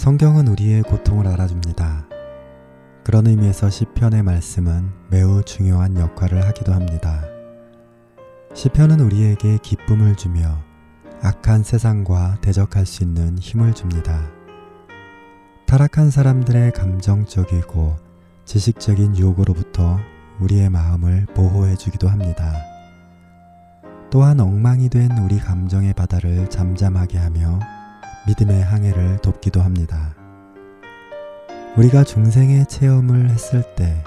성경은 우리의 고통을 알아줍니다. 그런 의미에서 시편의 말씀은 매우 중요한 역할을 하기도 합니다. 시편은 우리에게 기쁨을 주며 악한 세상과 대적할 수 있는 힘을 줍니다. 타락한 사람들의 감정적이고 지식적인 유혹으로부터 우리의 마음을 보호해 주기도 합니다. 또한 엉망이 된 우리 감정의 바다를 잠잠하게 하며 믿음의 항해를 돕기도 합니다. 우리가 중생의 체험을 했을 때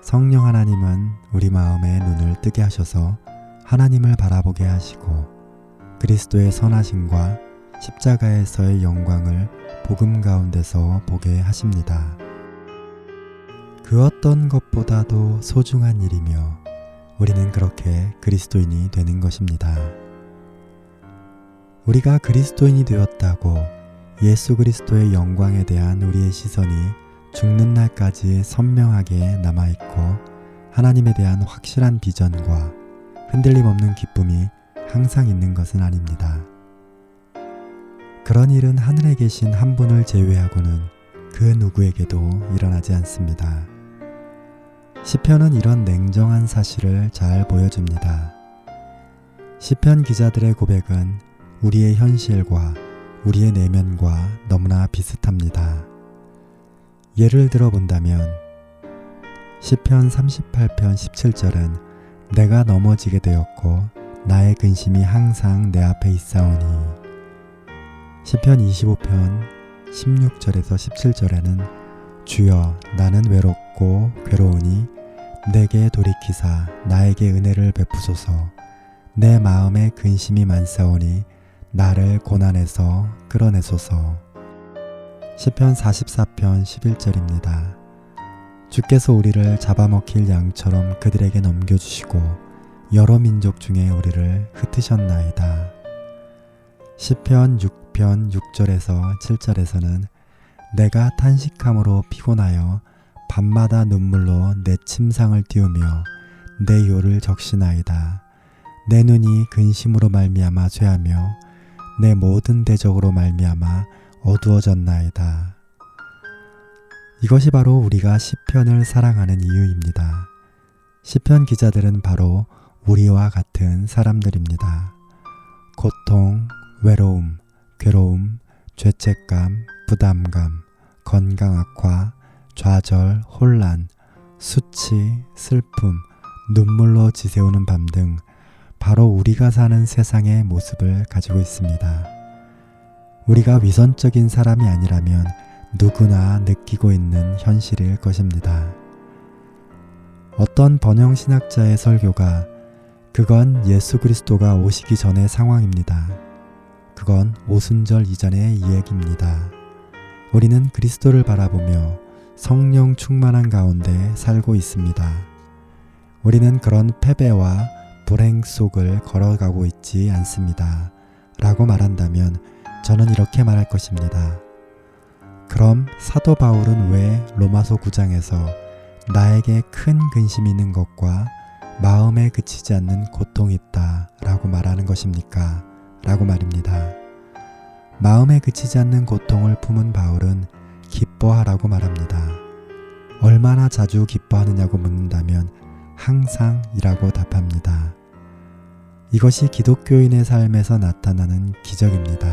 성령 하나님은 우리 마음의 눈을 뜨게 하셔서 하나님을 바라보게 하시고 그리스도의 선하심과 십자가에서의 영광을 복음 가운데서 보게 하십니다. 그 어떤 것보다도 소중한 일이며 우리는 그렇게 그리스도인이 되는 것입니다. 우리가 그리스도인이 되었다고 예수 그리스도의 영광에 대한 우리의 시선이 죽는 날까지 선명하게 남아있고 하나님에 대한 확실한 비전과 흔들림 없는 기쁨이 항상 있는 것은 아닙니다. 그런 일은 하늘에 계신 한 분을 제외하고는 그 누구에게도 일어나지 않습니다. 시편은 이런 냉정한 사실을 잘 보여줍니다. 시편 기자들의 고백은 우리의 현실과 우리의 내면과 너무나 비슷합니다. 예를 들어 본다면 시편 38편 17절은 내가 넘어지게 되었고 나의 근심이 항상 내 앞에 있사오니 시편 25편 16절에서 17절에는 주여 나는 외롭고 괴로우니 내게 돌이키사 나에게 은혜를 베푸소서 내 마음에 근심이 많사오니 나를 고난에서 끌어내소서. 시편 44편 11절입니다. 주께서 우리를 잡아먹힐 양처럼 그들에게 넘겨주시고 여러 민족 중에 우리를 흩으셨나이다. 시편 6편 6절에서 7절에서는 내가 탄식함으로 피곤하여 밤마다 눈물로 내 침상을 띄우며 내 요를 적시나이다. 내 눈이 근심으로 말미암아 쇠하며 내 모든 대적으로 말미암아 어두워졌나이다. 이것이 바로 우리가 시편을 사랑하는 이유입니다. 시편 기자들은 바로 우리와 같은 사람들입니다. 고통, 외로움, 괴로움, 죄책감, 부담감, 건강 악화, 좌절, 혼란, 수치, 슬픔, 눈물로 지새우는 밤 등 바로 우리가 사는 세상의 모습을 가지고 있습니다. 우리가 위선적인 사람이 아니라면 누구나 느끼고 있는 현실일 것입니다. 어떤 번영신학자의 설교가 그건 예수 그리스도가 오시기 전의 상황입니다. 그건 오순절 이전의 이야기입니다. 우리는 그리스도를 바라보며 성령 충만한 가운데 살고 있습니다. 우리는 그런 패배와 불행 속을 걸어가고 있지 않습니다. 라고 말한다면 저는 이렇게 말할 것입니다. 그럼 사도 바울은 왜 로마서 9장에서 나에게 큰 근심이 있는 것과 마음에 그치지 않는 고통이 있다 라고 말하는 것입니까? 라고 말입니다. 마음에 그치지 않는 고통을 품은 바울은 기뻐하라고 말합니다. 얼마나 자주 기뻐하느냐고 묻는다면 항상 이라고 답합니다. 이것이 기독교인의 삶에서 나타나는 기적입니다.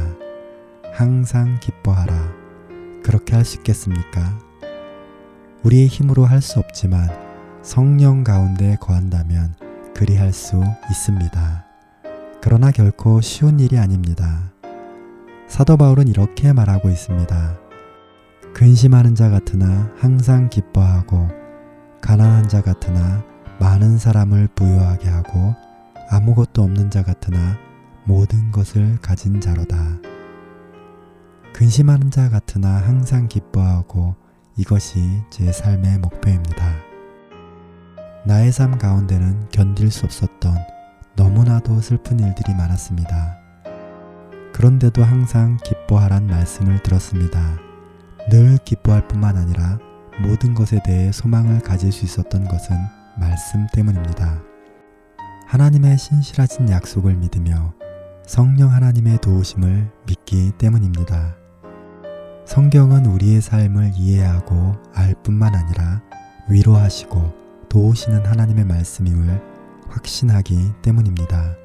항상 기뻐하라. 그렇게 할 수 있겠습니까? 우리의 힘으로 할 수 없지만 성령 가운데 거한다면 그리할 수 있습니다. 그러나 결코 쉬운 일이 아닙니다. 사도 바울은 이렇게 말하고 있습니다. 근심하는 자 같으나 항상 기뻐하고 가난한 자 같으나 많은 사람을 부유하게 하고 아무것도 없는 자 같으나 모든 것을 가진 자로다. 근심하는 자 같으나 항상 기뻐하고 이것이 제 삶의 목표입니다. 나의 삶 가운데는 견딜 수 없었던 너무나도 슬픈 일들이 많았습니다. 그런데도 항상 기뻐하란 말씀을 들었습니다. 늘 기뻐할 뿐만 아니라 모든 것에 대해 소망을 가질 수 있었던 것은 말씀 때문입니다. 하나님의 신실하신 약속을 믿으며 성령 하나님의 도우심을 믿기 때문입니다. 성경은 우리의 삶을 이해하고 알 뿐만 아니라 위로하시고 도우시는 하나님의 말씀임을 확신하기 때문입니다.